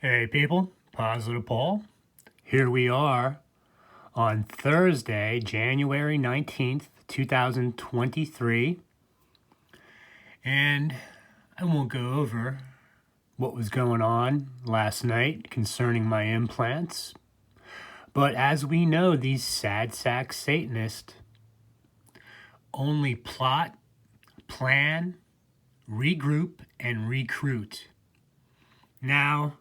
Hey people, Positive Paul. Here we are on Thursday, January 19th, 2023. And I won't go over what was going on last night concerning my implants. But as we know, these sad sack Satanists only plot, plan, regroup, and recruit. Now,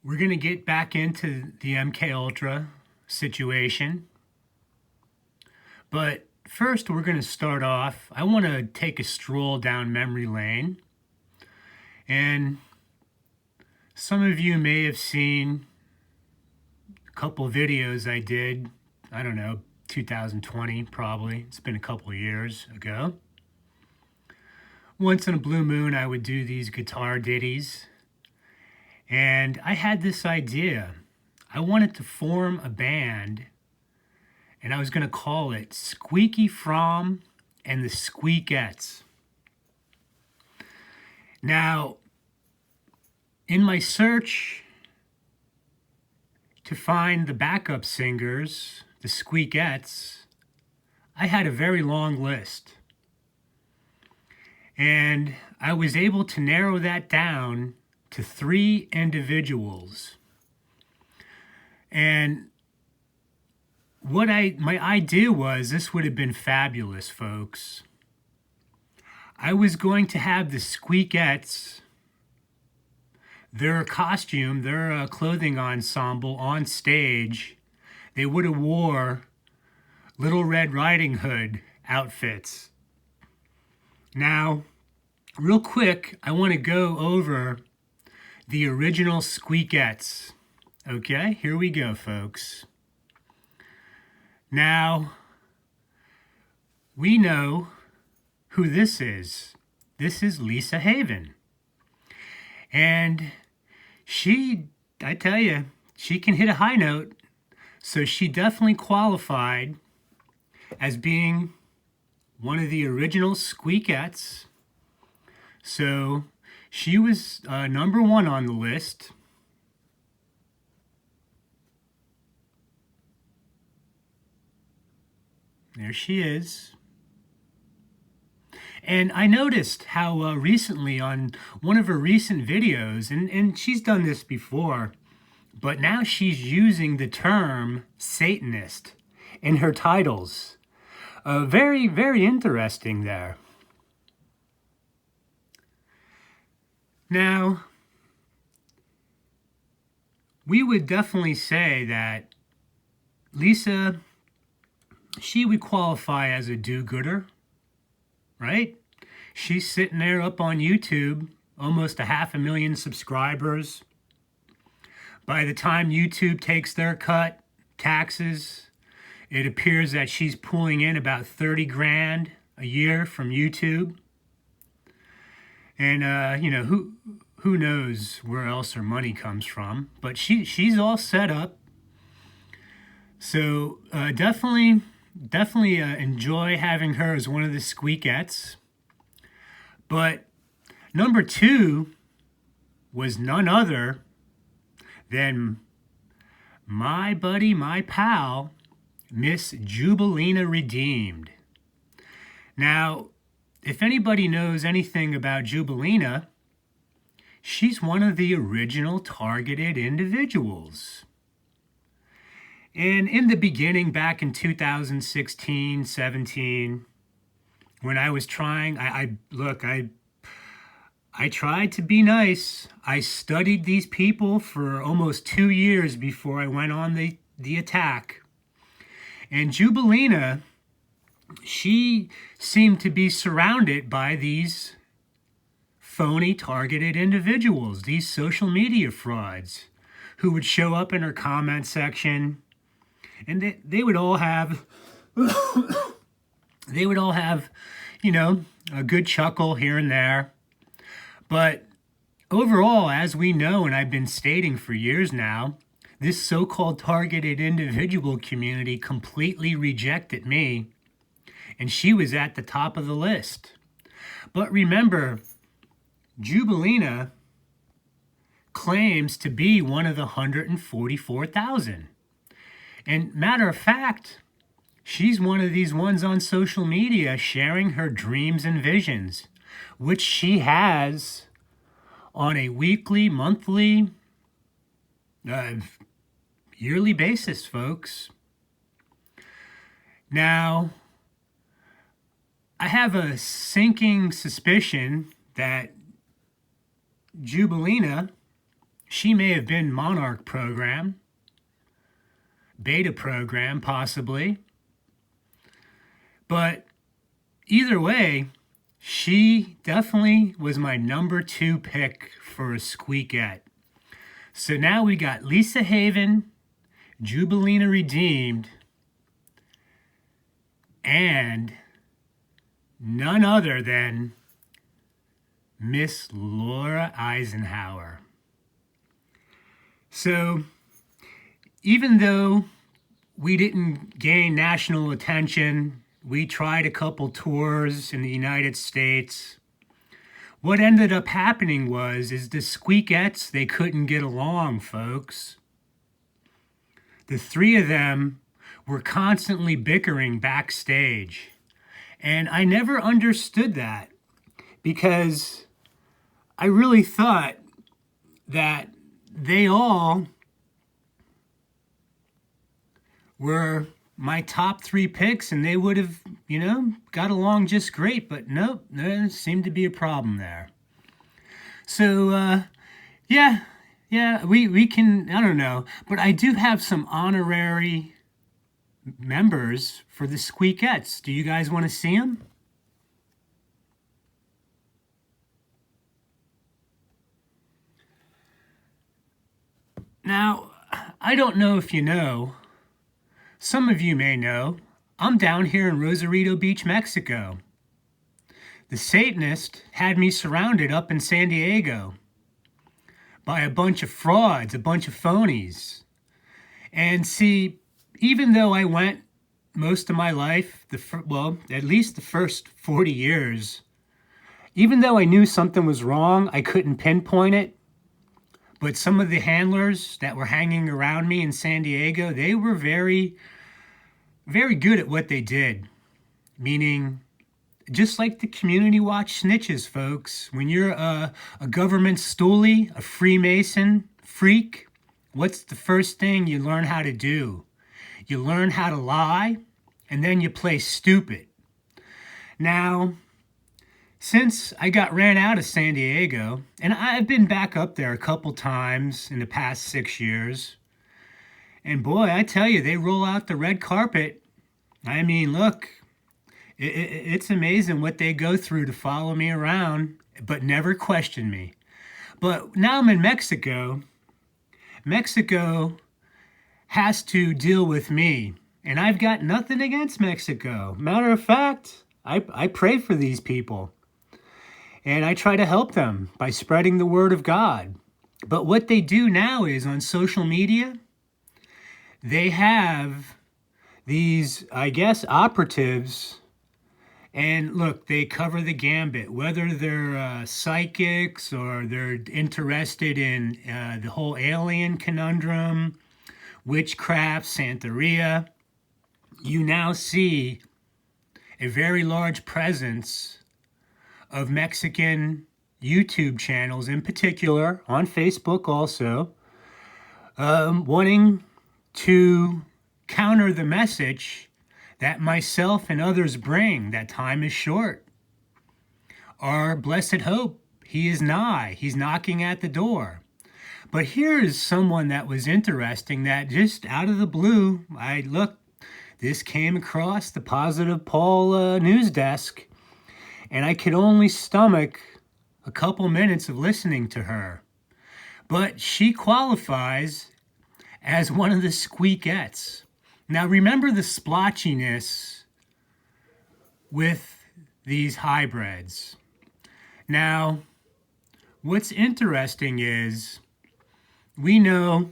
we're going to get back into the MK Ultra situation. But first, we're going to start off. I want to take a stroll down memory lane. And some of you may have seen a couple videos I did, I don't know, 2020 probably. It's been a couple of years ago. Once in a blue moon, I would do these guitar ditties. And I had this idea. I wanted to form a band, and I was going to call it Squeaky, Fromme, and the Squeaketts. Now, in my search to find the backup singers, the Squeaketts, I had a very long list. And I was able to narrow that down to 3 individuals. And my idea was, this would have been fabulous, folks. I was going to have the Squeaketts, their costume, their clothing ensemble on stage. They would have wore Little Red Riding Hood outfits. Now, real quick, I want to go over the original Squeaketts. Okay, here we go, folks. Now, we know who this is. This is Lisa Haven. And I tell you, she can hit a high note. So she definitely qualified as being one of the original Squeaketts. So she was number 1 on the list. There she is. And I noticed how recently on one of her recent videos, and she's done this before, but now she's using the term Satanist in her titles. Very, very interesting there. Now, we would definitely say that Lisa, she would qualify as a do-gooder, right? She's sitting there up on YouTube, almost 500,000 subscribers. By the time YouTube takes their cut, taxes, it appears that she's pulling in about 30 grand a year from YouTube. And, who knows where else her money comes from. But she's all set up. So definitely enjoy having her as one of the Squeaketts. But number 2 was none other than my buddy, my pal, Miss Jubilina Redeemed. Now, if anybody knows anything about Jubilina, she's one of the original targeted individuals. And in the beginning, back in 2016, 17, when I was trying, I tried to be nice. I studied these people for almost 2 years before I went on the attack. And Jubilina, she seemed to be surrounded by these phony targeted individuals, these social media frauds, who would show up in her comment section, and they would all have a good chuckle here and there. But overall, as we know, and I've been stating for years now, this so-called targeted individual community completely rejected me, and she was at the top of the list. But remember, Jubilina claims to be one of the 144,000. And matter of fact, she's one of these ones on social media sharing her dreams and visions, which she has on a weekly, monthly, yearly basis, folks. Now, I have a sinking suspicion that Jubilina, she may have been Monarch program, beta program possibly, but either way, she definitely was my number 2 pick for a Squeakett. So now we got Lisa Haven, Jubilina Redeemed, and none other than Miss Laura Eisenhower. So even though we didn't gain national attention, we tried a couple tours in the United States. What ended up happening is the Squeaketts, they couldn't get along, folks. The 3 of them were constantly bickering backstage. And I never understood that because I really thought that they all were my top 3 picks and they would have, got along just great. But nope, there seemed to be a problem there. So, we can, I don't know. But I do have some honorary members for the Squeaketts. Do you guys want to see them? Now, I don't know if you know, some of you may know, I'm down here in Rosarito Beach, Mexico. The Satanist had me surrounded up in San Diego by a bunch of frauds, a bunch of phonies. And see, even though I went most of my life, at least the first 40 years, even though I knew something was wrong, I couldn't pinpoint it. But some of the handlers that were hanging around me in San Diego, they were very, very good at what they did. Meaning, just like the community watch snitches, folks, when you're a government stoolie, a Freemason freak, what's the first thing you learn how to do? You learn how to lie, and then you play stupid. Now, since I got ran out of San Diego, and I've been back up there a couple times in the past 6 years, and boy, I tell you, they roll out the red carpet. I mean, look, it's amazing what they go through to follow me around, but never question me. But now I'm in Mexico. Mexico has to deal with me, and I've got nothing against Mexico. Matter of fact, I pray for these people. And I try to help them by spreading the word of God. But what they do now is on social media, they have these, I guess, operatives. And look, they cover the gambit, whether they're psychics or they're interested in the whole alien conundrum, witchcraft, Santeria. You now see a very large presence of Mexican YouTube channels, in particular, on Facebook also, wanting to counter the message that myself and others bring, that time is short. Our blessed hope, he is nigh, he's knocking at the door. But here's someone that was interesting that just out of the blue, this came across the Positive Paul news desk, and I could only stomach a couple minutes of listening to her. But she qualifies as one of the Squeaketts. Now remember the splotchiness with these hybrids. Now, what's interesting is we know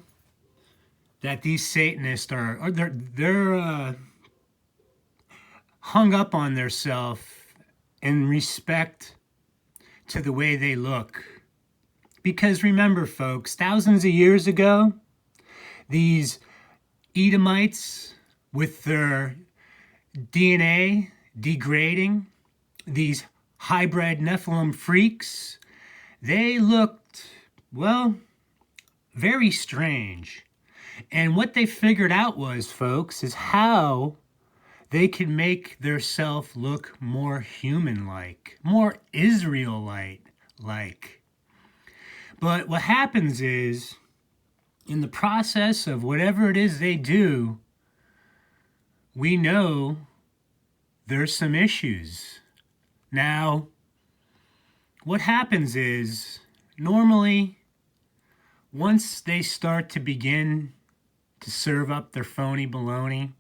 that these Satanists they're hung up on theirself in respect to the way they look. Because remember, folks, thousands of years ago, these Edomites, with their DNA degrading, these hybrid Nephilim freaks, they looked, well, very strange. And what they figured out was, folks, is how they could make their self look more human-like, more Israelite-like. But what happens is, in the process of whatever it is they do, we know there's some issues. Now, what happens is, normally, once they start to begin to serve up their phony baloney,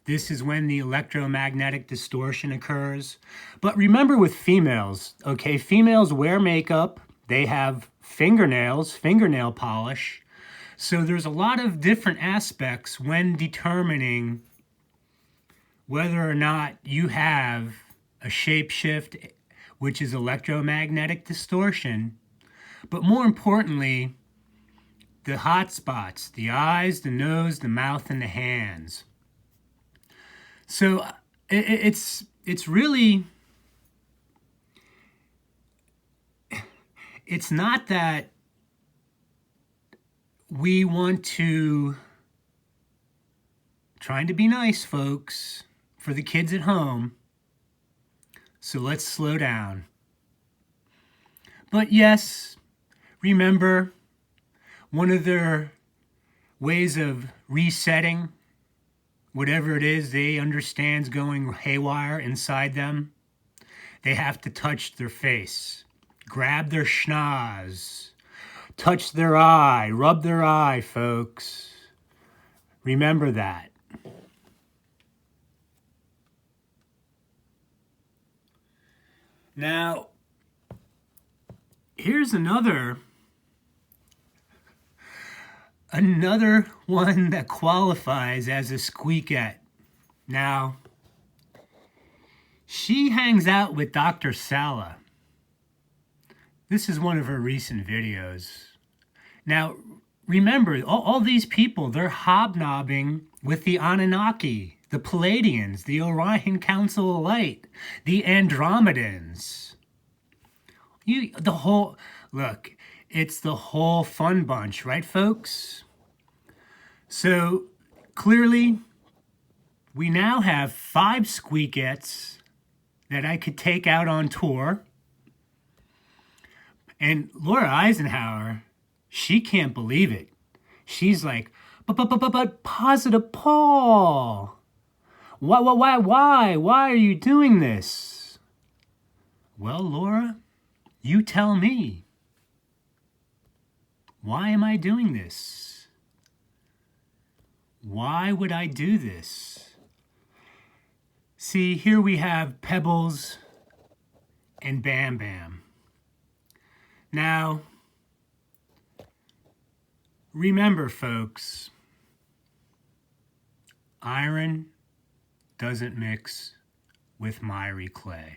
this is when the electromagnetic distortion occurs. But remember with females, okay, females wear makeup, they have fingernails, fingernail polish. So there's a lot of different aspects when determining whether or not you have a shapeshift, which is electromagnetic distortion. But more importantly, the hot spots, the eyes, the nose, the mouth, and the hands. So it's really, it's not that we want to, trying to be nice, folks, for the kids at home. So let's slow down. But yes, remember, one of their ways of resetting whatever it is they understand's going haywire inside them, they have to touch their face, grab their schnoz, touch their eye, rub their eye, folks. Remember that. Now, here's another one that qualifies as a Squeakett. Now, she hangs out with Dr. Sala. This is one of her recent videos. Now, remember, all these people, they're hobnobbing with the Anunnaki, the Palladians, the Orion Council of Light, the Andromedans. Look, it's the whole fun bunch, right, folks? So, clearly, we now have 5 Squeaketts that I could take out on tour. And Laura Eisenhower, she can't believe it. She's like, but Positive Paul, why are you doing this? Well, Laura, you tell me. Why am I doing this? Why would I do this? See, here we have Pebbles and Bam Bam. Now, remember, folks, iron doesn't mix with miry clay.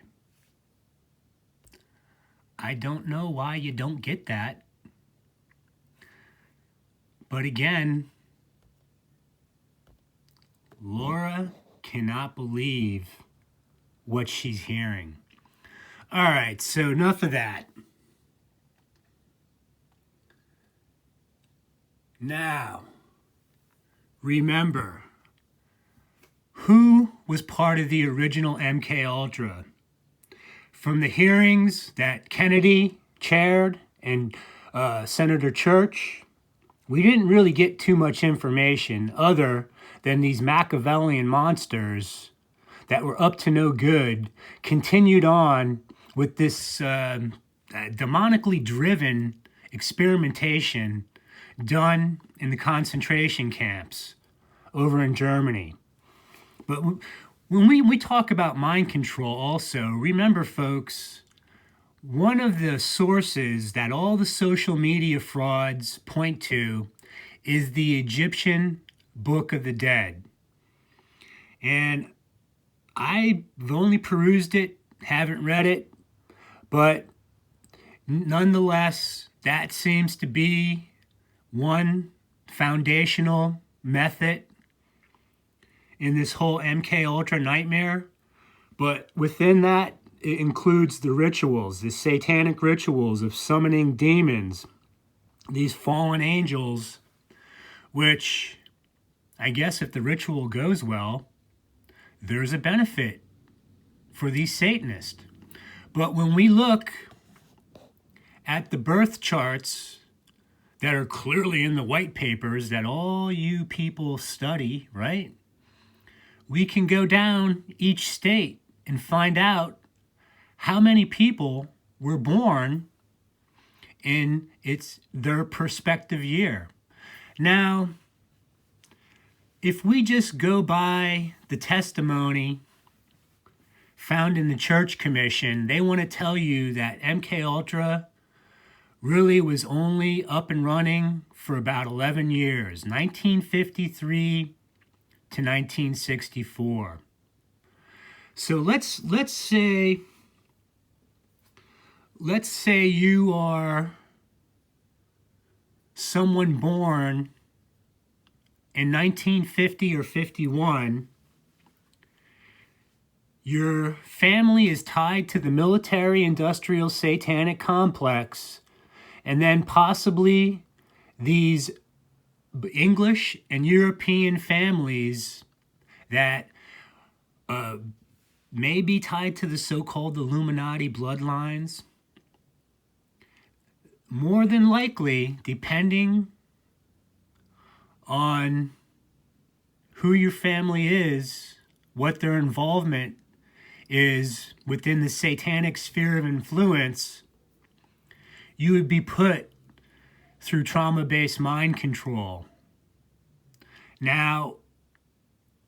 I don't know why you don't get that. But again, Laura cannot believe what she's hearing. All right, so enough of that. Now, remember, who was part of the original MK Ultra? From the hearings that Kennedy chaired and Senator Church, we didn't really get too much information other than these Machiavellian monsters that were up to no good continued on with this demonically driven experimentation done in the concentration camps over in Germany. But when we talk about mind control also, remember, folks, one of the sources that all the social media frauds point to is the Egyptian Book of the Dead. And I've only perused it, haven't read it, but nonetheless, that seems to be one foundational method in this whole MK Ultra nightmare. But within that, it includes the rituals, the satanic rituals of summoning demons, these fallen angels, which I guess if the ritual goes well, there's a benefit for these Satanists. But when we look at the birth charts that are clearly in the white papers that all you people study, right? We can go down each state and find out how many people were born in their prospective year. Now, if we just go by the testimony found in the Church Commission, they want to tell you that MK Ultra really was only up and running for about 11 years, 1953 to 1964. So let's say you are someone born in 1950 or 51. Your family is tied to the military-industrial satanic complex, and then possibly these English and European families that may be tied to the so-called Illuminati bloodlines. More than likely, depending on who your family is, what their involvement is within the satanic sphere of influence, you would be put through trauma-based mind control. Now,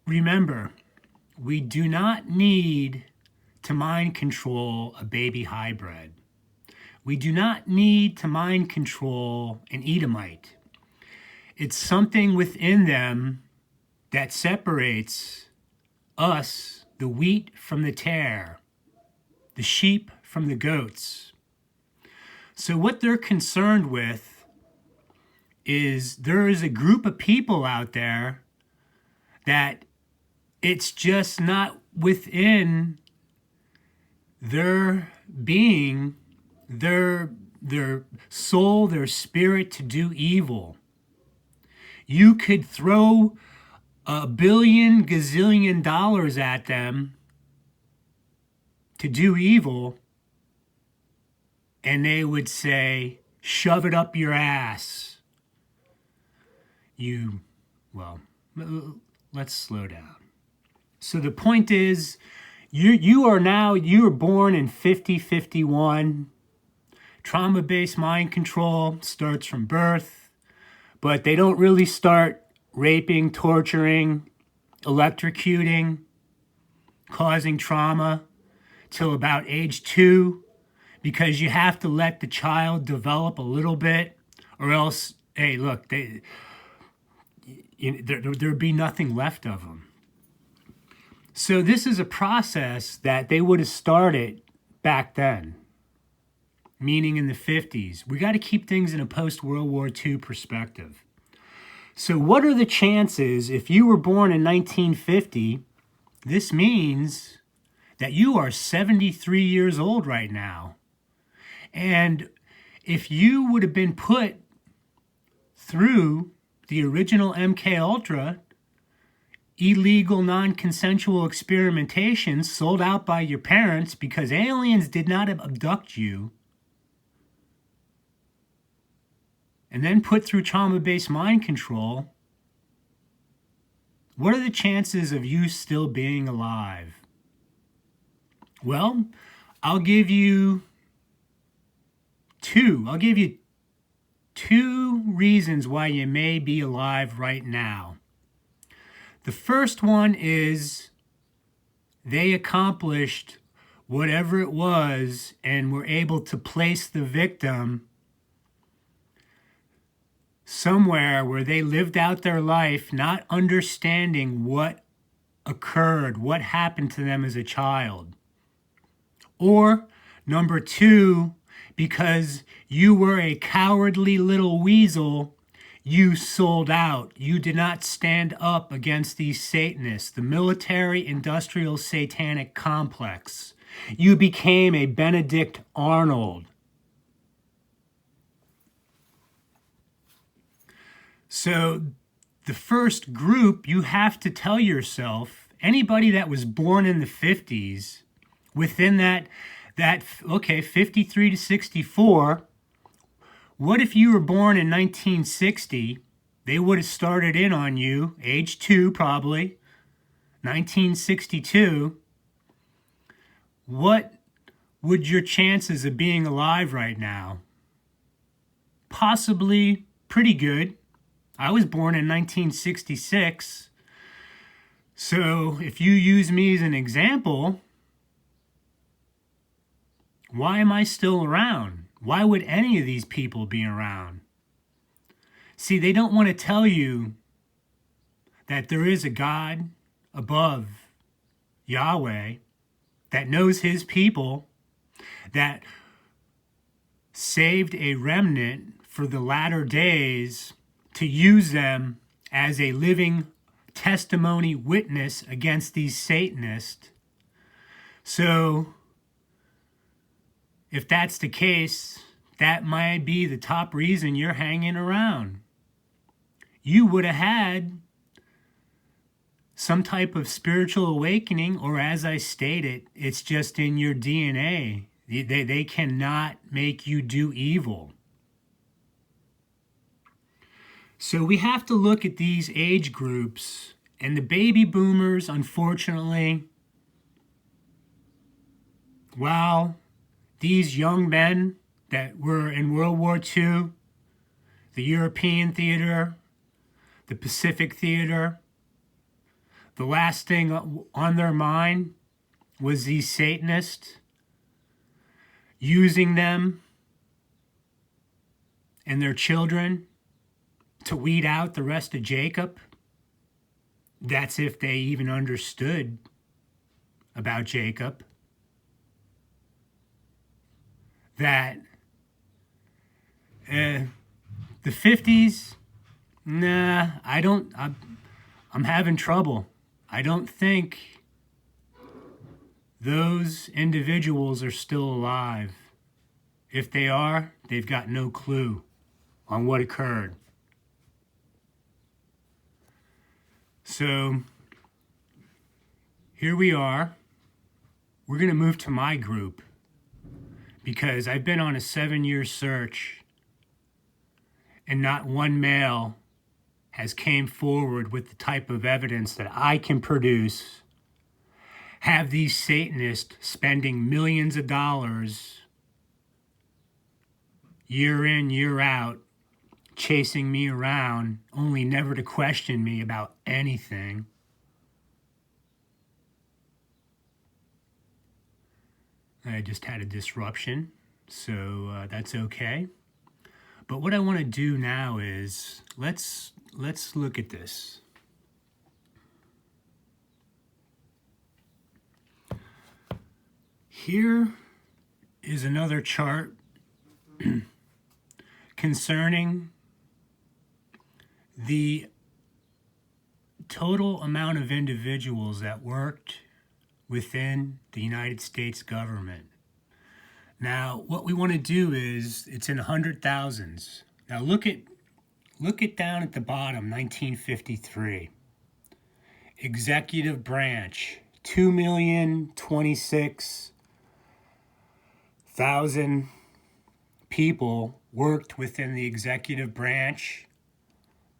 remember, we do not need to mind control a baby hybrid. We do not need to mind control an Edomite. It's something within them that separates us, the wheat from the tare, the sheep from the goats. So what they're concerned with is there is a group of people out there that it's just not within their being, their soul, their spirit to do evil. You could throw $1 billion gazillion dollars at them to do evil, and they would say, shove it up your ass. Let's slow down. So the point is, you were born in 50-51. Trauma-based mind control starts from birth, but they don't really start raping, torturing, electrocuting, causing trauma till about age 2, because you have to let the child develop a little bit, or else, hey, look, there'd be nothing left of them. So this is a process that they would have started back then, meaning in the 50s. We got to keep things in a post-World War II perspective. So what are the chances if you were born in 1950? This means that you are 73 years old right now. And if you would have been put through the original MK Ultra, illegal non-consensual experimentation sold out by your parents because aliens did not abduct you, and then put through trauma-based mind control, what are the chances of you still being alive? Well, I'll give you two reasons why you may be alive right now. The first one is they accomplished whatever it was and were able to place the victim somewhere where they lived out their life not understanding what occurred, what happened to them as a child. Or, number 2, because you were a cowardly little weasel, you sold out. You did not stand up against these Satanists, the military industrial satanic complex. You became a Benedict Arnold. So the first group, you have to tell yourself, anybody that was born in the 50s, within that 53 to 64, what if you were born in 1960? They would have started in on you, age 2 probably, 1962. What would your chances of being alive right now? Possibly pretty good. I was born in 1966. So if you use me as an example, why am I still around? Why would any of these people be around? See, they don't want to tell you that there is a God above, Yahweh, that knows his people, that saved a remnant for the latter days to use them as a living testimony witness against these Satanists. So, if that's the case, that might be the top reason you're hanging around. You would have had some type of spiritual awakening, or as I stated, it's just in your DNA. They cannot make you do evil. So we have to look at these age groups, and the baby boomers, unfortunately, wow, these young men that were in World War II, the European theater, the Pacific theater, the last thing on their mind was these Satanists, using them and their children to weed out the rest of Jacob. That's if they even understood about Jacob. That the 50s, nah, I'm having trouble. I don't think those individuals are still alive. If they are, they've got no clue on what occurred. So here we are. We're going to move to my group because I've been on a 7-year search and not one male has came forward with the type of evidence that I can produce. Have these Satanists spending millions of dollars year in, year out, chasing me around, only never to question me about anything. I just had a disruption, so that's okay. But what I want to do now is let's look at this. Here is another chart concerning the total amount of individuals that worked within the United States government. Now, what we want to do is, it's in 100,000s. Now look at down at the bottom, 1953. Executive branch, 2,026,000 people worked within the executive branch.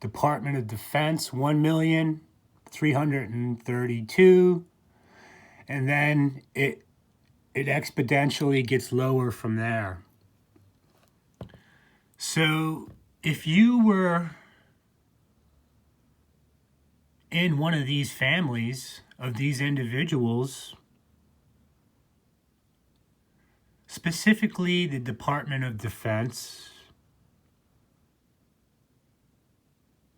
Department of Defense, 1,332,000, and then it exponentially gets lower from there. So if you were in one of these families of these individuals, specifically the Department of Defense,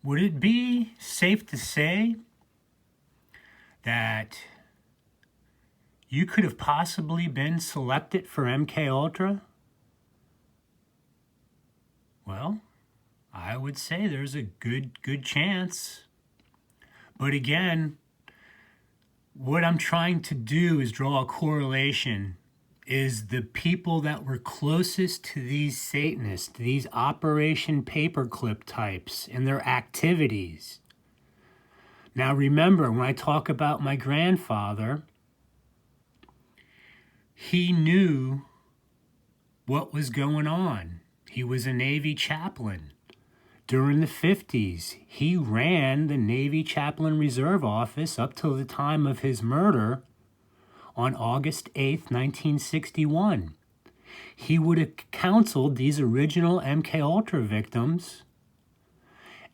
would it be safe to say that you could have possibly been selected for MK Ultra? Well, I would say there's a good chance. But again, what I'm trying to do is draw a correlation. Is the people that were closest to these Satanists, these Operation Paperclip types and their activities. Now remember, when I talk about my grandfather, he knew what was going on. He was a Navy chaplain. During the 50s, he ran the Navy Chaplain Reserve Office up till the time of his murder on August 8th, 1961. He would have counseled these original MKUltra victims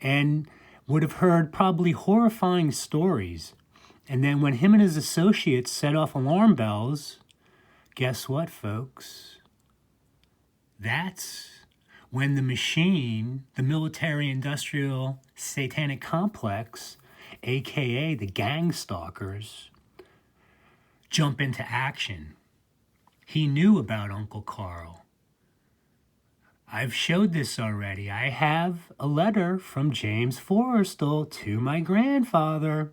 and would have heard probably horrifying stories. And then when him and his associates set off alarm bells, guess what, folks? That's when the machine, the military-industrial satanic complex, aka the gang stalkers, jump into action. He knew about Uncle Carl. I've showed this already. I have a letter from James Forrestal to my grandfather,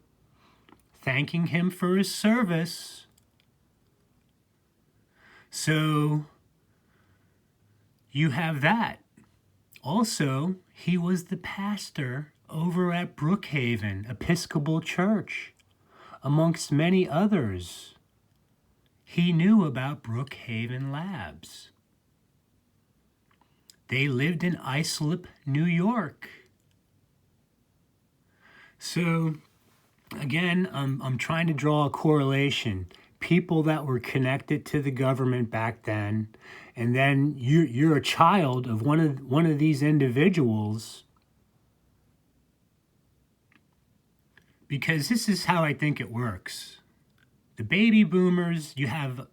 thanking him for his service. So, you have that. Also, he was the pastor over at Brookhaven Episcopal Church, amongst many others. He knew about Brookhaven Labs. They lived in Islip, New York. So, again, I'm trying to draw a correlation. People that were connected to the government back then, and then you're a child of one of these individuals. Because this is how I think it works. The baby boomers, you have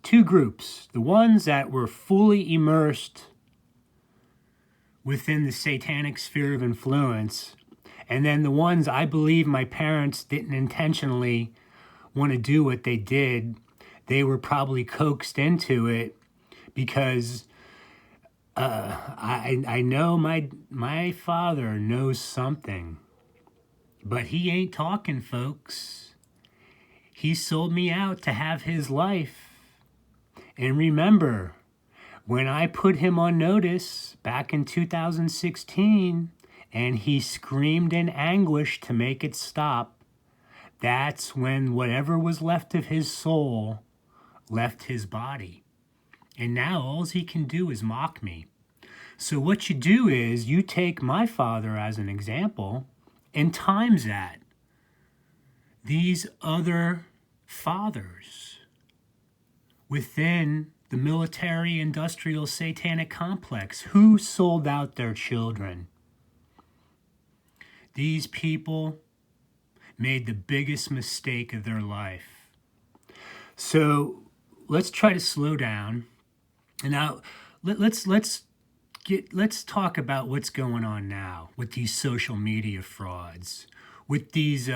two groups. The ones that were fully immersed within the satanic sphere of influence, and then the ones I believe my parents didn't intentionally want to do what they did. They were probably coaxed into it because I know my father knows something, but he ain't talking, folks. He sold me out to have his life. And remember, when I put him on notice back in 2016, and he screamed in anguish to make it stop, that's when whatever was left of his soul left his body. And now all he can do is mock me. So what you do is you take my father as an example and times that. These other fathers within the military-industrial satanic complex who sold out their children. These people made the biggest mistake of their life. So let's try to slow down. And now let's talk about what's going on now with these social media frauds, with these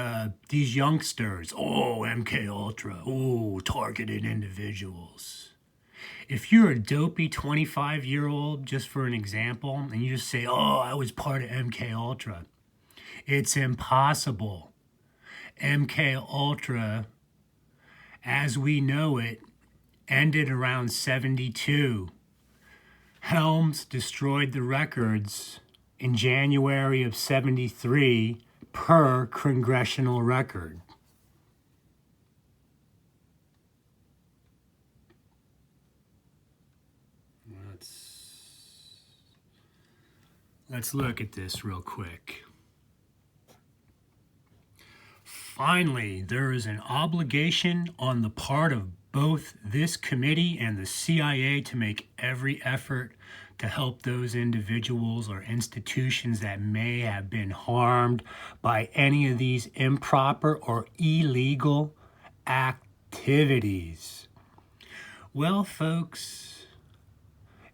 youngsters. Oh, MK Ultra. Oh, targeted individuals. If you're a dopey 25-year-old, just for an example, and you just say, "Oh, I was part of MK Ultra," it's impossible. MK Ultra, as we know it, ended around 72. Helms destroyed the records in January of 73 per congressional record. Let's look at this real quick. Finally, there is an obligation on the part of both this committee and the CIA to make every effort to help those individuals or institutions that may have been harmed by any of these improper or illegal activities. Well, folks,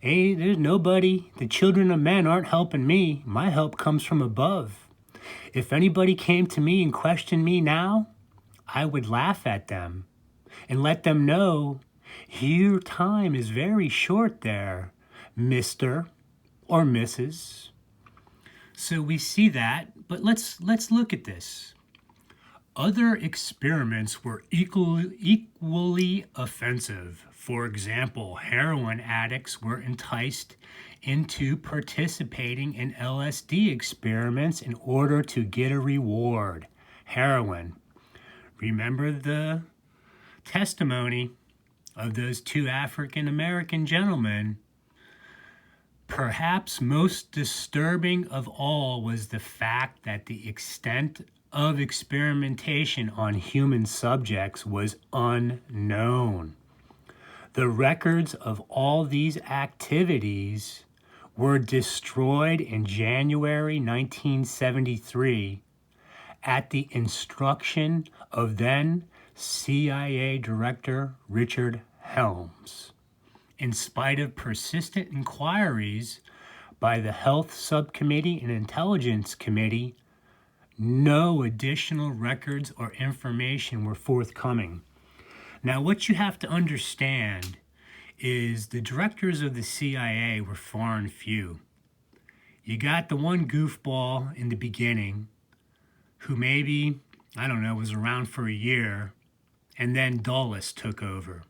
there's nobody. The children of men aren't helping me. My help comes from above. If anybody came to me and questioned me now, I would laugh at them and let them know your time is very short there, mister. or Mrs. So we see that, but let's look at this. Other experiments were equally offensive. For example, heroin addicts were enticed into participating in LSD experiments in order to get a reward. Heroin. Remember the testimony of those two African American gentlemen. Perhaps most disturbing of all was the fact that the extent of experimentation on human subjects was unknown. The records of all these activities were destroyed in January 1973 at the instruction of then CIA Director Richard Helms. In spite of persistent inquiries by the Health Subcommittee and Intelligence Committee, no additional records or information were forthcoming. Now, what you have to understand is the directors of the CIA were far and few. You got the one goofball in the beginning who maybe, I don't know, was around for a year, and then Dulles took over.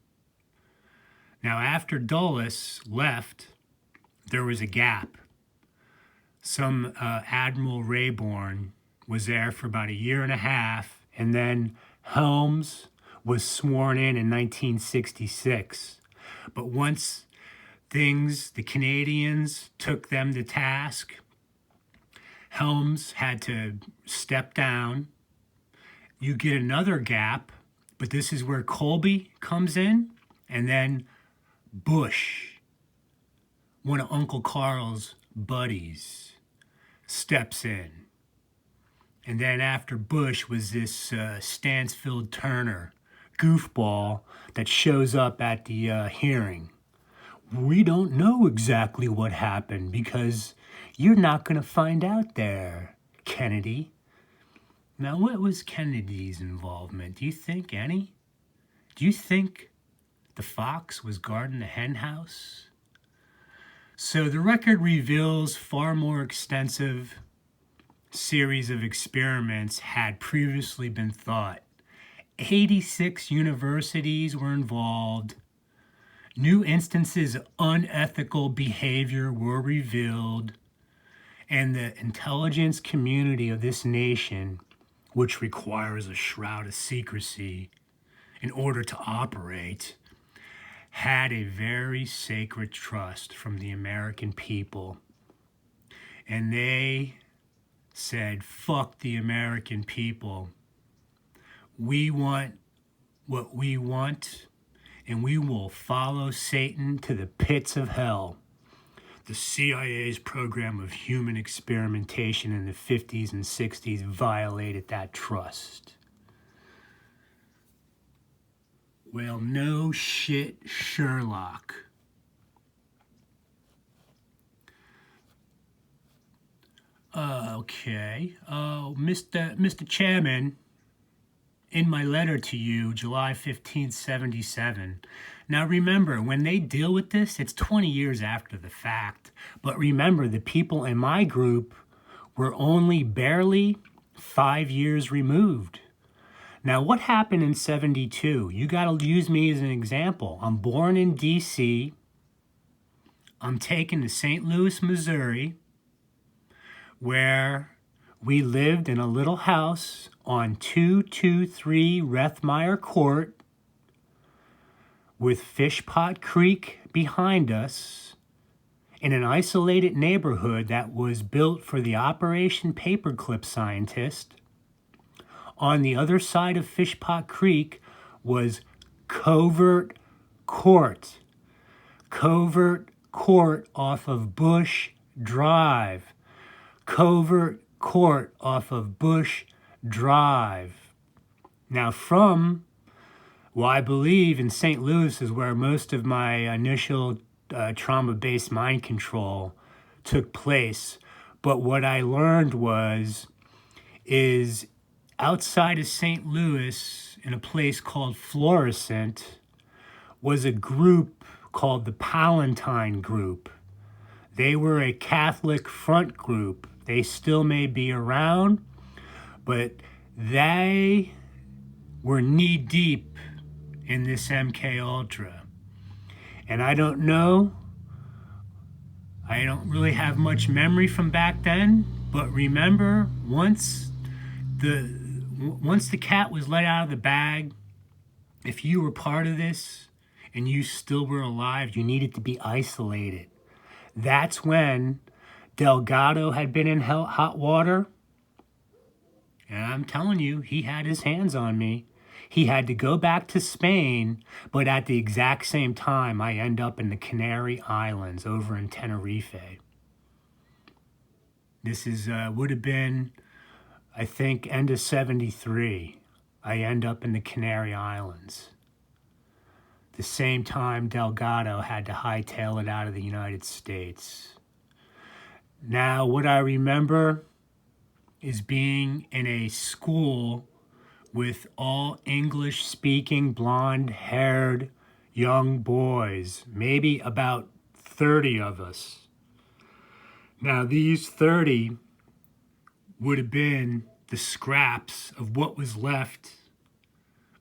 Now, after Dulles left, there was a gap. Some Admiral Rayborn was there for about a year and a half, and then Helms was sworn in 1966. But once the Canadians took them to task, Helms had to step down. You get another gap, but this is where Colby comes in, and then Bush, one of Uncle Carl's buddies, steps in. And then after Bush was this Stansfield Turner goofball that shows up at the hearing. We don't know exactly what happened because you're not going to find out there, Kennedy. Now, what was Kennedy's involvement? Do you think any? Do you think the fox was guarding the hen house? So the record reveals far more extensive series of experiments had previously been thought. 86 universities were involved. New instances of unethical behavior were revealed. And the intelligence community of this nation, which requires a shroud of secrecy in order to operate, had a very sacred trust from the American people. And they said, fuck the American people. We want what we want, and we will follow Satan to the pits of hell. The CIA's program of human experimentation in the 50s and 60s violated that trust. Well, no shit, Sherlock. Okay. Mr. Chairman, in my letter to you, July 15th, 77. Now remember, when they deal with this, it's 20 years after the fact. But remember, the people in my group were only barely 5 years removed. Now, what happened in 72? You got to use me as an example. I'm born in D.C. I'm taken to St. Louis, Missouri, where we lived in a little house on 223 Rethmeyer Court with Fishpot Creek behind us in an isolated neighborhood that was built for the Operation Paperclip scientist. On the other side of Fishpot Creek was Covert Court. Covert Court off of Bush Drive. Covert Court off of Bush Drive. Now Fromme, well, I believe in St. Louis is where most of my initial trauma-based mind control took place. But what I learned is outside of St. Louis, in a place called Florissant, was a group called the Palatine Group. They were a Catholic front group. They still may be around, but they were knee deep in this MK Ultra. And I don't know, I don't really have much memory from back then, but remember, once the cat was let out of the bag, if you were part of this and you still were alive, you needed to be isolated. That's when Delgado had been in hot water. And I'm telling you, he had his hands on me. He had to go back to Spain, but at the exact same time, I end up in the Canary Islands over in Tenerife. This is would have been, I think, end of '73. I end up in the Canary Islands. The same time Delgado had to hightail it out of the United States. Now, what I remember is being in a school with all English-speaking, blonde-haired young boys, maybe about 30 of us. Now, these 30 would have been the scraps of what was left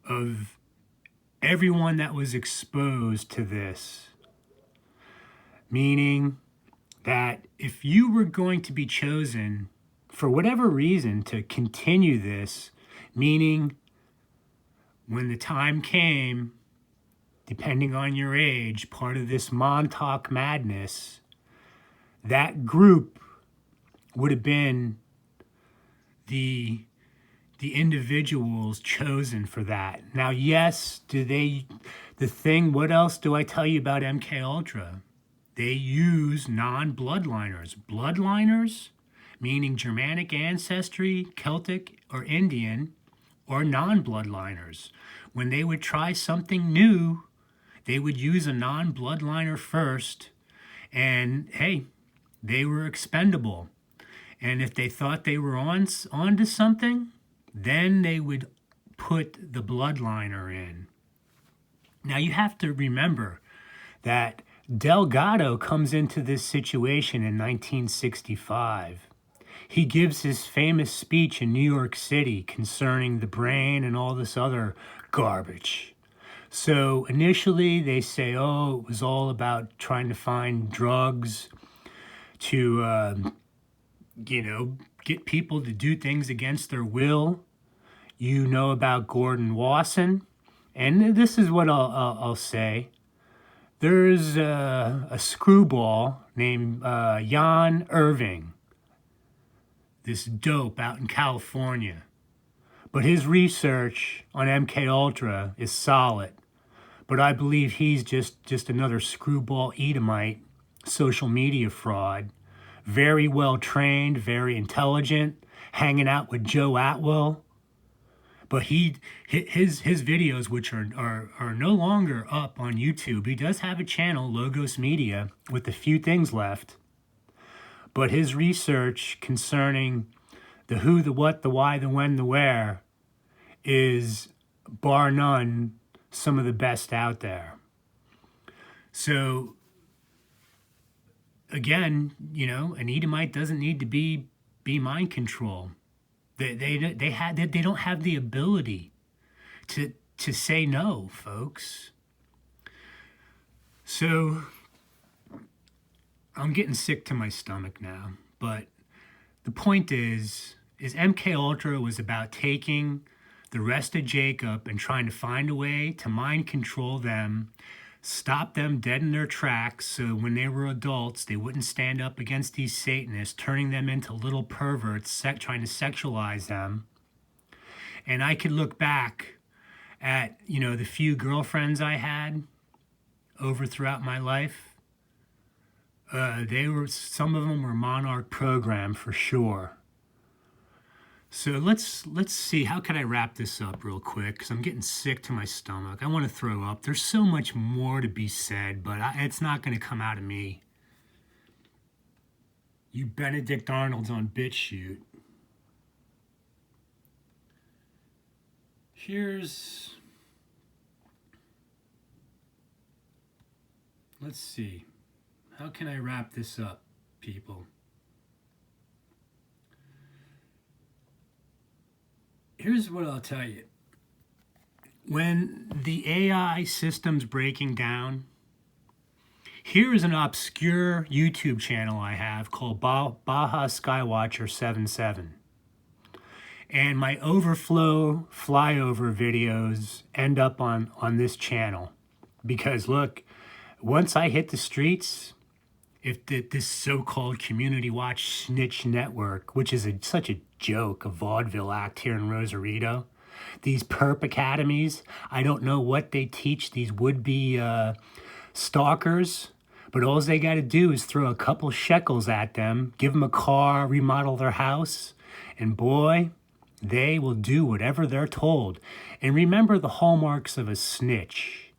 of everyone that was exposed to this. Meaning that if you were going to be chosen for whatever reason to continue this, meaning when the time came, depending on your age, part of this Montauk madness, that group would have been the individuals chosen for that. Now, yes, what else do I tell you about MK Ultra? They use non-bloodliners. Bloodliners, meaning Germanic ancestry, Celtic or Indian, or non-bloodliners. When they would try something new, they would use a non-bloodliner first, and hey, they were expendable. And if they thought they were onto something, then they would put the bloodliner in. Now you have to remember that Delgado comes into this situation in 1965. He gives his famous speech in New York City concerning the brain and all this other garbage. So initially they say, oh, it was all about trying to find drugs to, get people to do things against their will. You know about Gordon Wasson. And this is what I'll say. There's a screwball named Jan Irving, this dope out in California. But his research on MK Ultra is solid. But I believe he's just another screwball Edomite, social media fraud, very well trained, very intelligent, hanging out with Joe Atwell. But his videos, which are no longer up on YouTube, he does have a channel, Logos Media, with a few things left. But his research concerning the who, the what, the why, the when, the where is, bar none, some of the best out there. So, again, an Edomite doesn't need to be mind control. They don't have the ability to say no, folks. So I'm getting sick to my stomach now, but the point is MK Ultra was about taking the rest of Jacob and trying to find a way to mind control them, stop them dead in their tracks so when they were adults, they wouldn't stand up against these Satanists, turning them into little perverts, trying to sexualize them. And I could look back at, the few girlfriends I had over throughout my life. Some of them were Monarch program for sure. So let's see, how can I wrap this up real quick? Because I'm getting sick to my stomach. I want to throw up. There's so much more to be said, but it's not going to come out of me. You Benedict Arnolds on BitChute. Let's see. how can I wrap this up, people? Here's what I'll tell you. When the AI system's breaking down, here is an obscure YouTube channel I have called Baja Skywatcher 77. And my overflow flyover videos end up on this channel. Because look, once I hit the streets, if this so-called community watch snitch network, which is such a joke, a vaudeville act here in Rosarito, these perp academies, I don't know what they teach these would-be stalkers, but all they got to do is throw a couple shekels at them, give them a car, remodel their house, and boy, they will do whatever they're told. And remember the hallmarks of a snitch.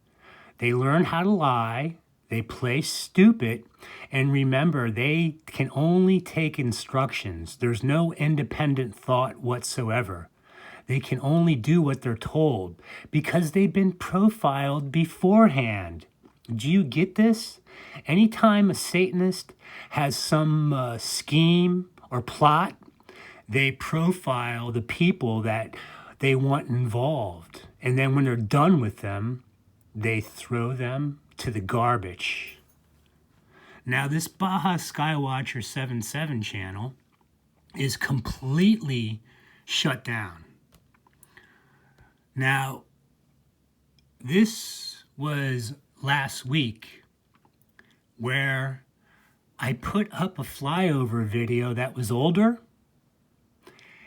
They learn how to lie, they play stupid, and remember, they can only take instructions. There's no independent thought whatsoever. They can only do what they're told because they've been profiled beforehand. Do you get this? Anytime a Satanist has some scheme or plot, they profile the people that they want involved. And then when they're done with them, they throw them to the garbage. Now, this Baja Skywatcher 77 channel is completely shut down. Now, this was last week where I put up a flyover video that was older,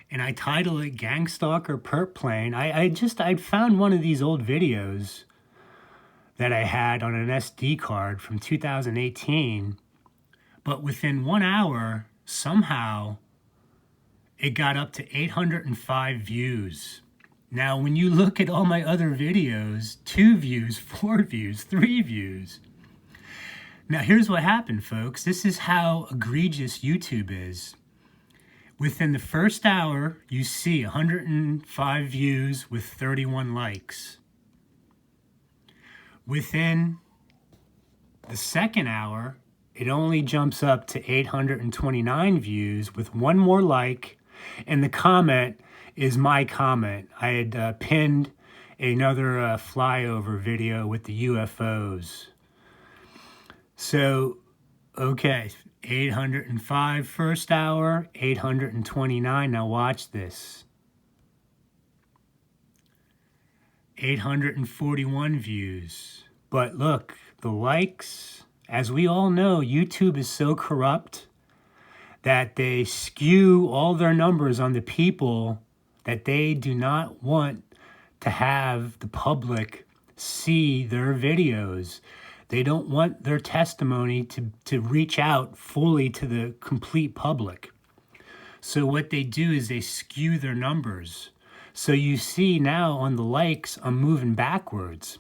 and I titled it Gang Stalker Perp Plane. I'd found one of these old videos that I had on an SD card from 2018, but within 1 hour, somehow, it got up to 805 views. Now, when you look at all my other videos, 2 views, 4 views, 3 views. Now, here's what happened, folks. This is how egregious YouTube is. Within the first hour, you see 105 views with 31 likes. Within the second hour, it only jumps up to 829 views with 1 more like, and the comment is my comment. I had pinned another flyover video with the UFOs. So, okay, 805 first hour, 829. Now watch this. 841 views. But look, the likes, as we all know, YouTube is so corrupt that they skew all their numbers on the people that they do not want to have the public see their videos. They don't want their testimony to reach out fully to the complete public. So what they do is they skew their numbers. So you see now on the likes, I'm moving backwards.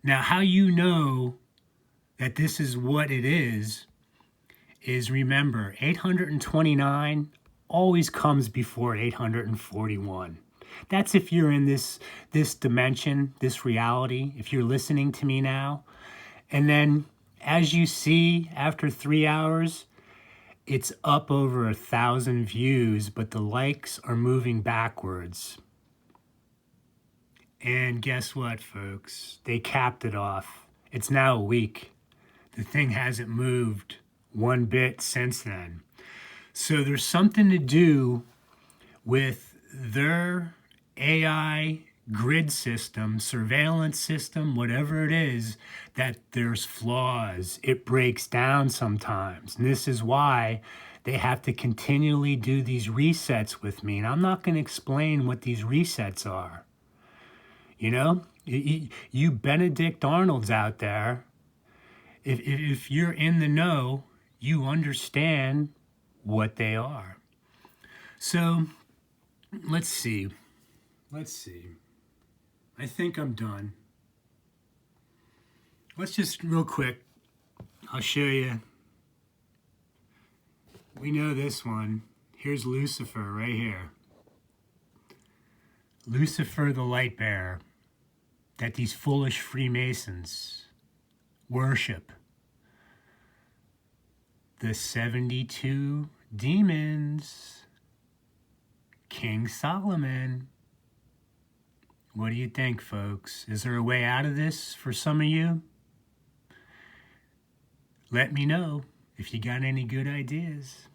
Now, how you know that this is what it is remember, 829 always comes before 841. That's if you're in this dimension, this reality, if you're listening to me now. And then as you see, after 3 hours, it's up over 1,000 views, but the likes are moving backwards. And guess what, folks? They capped it off. It's now a week. The thing hasn't moved one bit since then. So there's something to do with their AI grid system, surveillance system, whatever it is, that there's flaws. It breaks down sometimes. And this is why they have to continually do these resets with me. And I'm not going to explain what these resets are. You know, you Benedict Arnolds out there, if you're in the know, you understand what they are. So let's see. I think I'm done. Let's just real quick, I'll show you. We know this one. Here's Lucifer right here. Lucifer the light bearer that these foolish Freemasons worship. The 72 demons. King Solomon. What do you think, folks? Is there a way out of this for some of you? Let me know if you got any good ideas.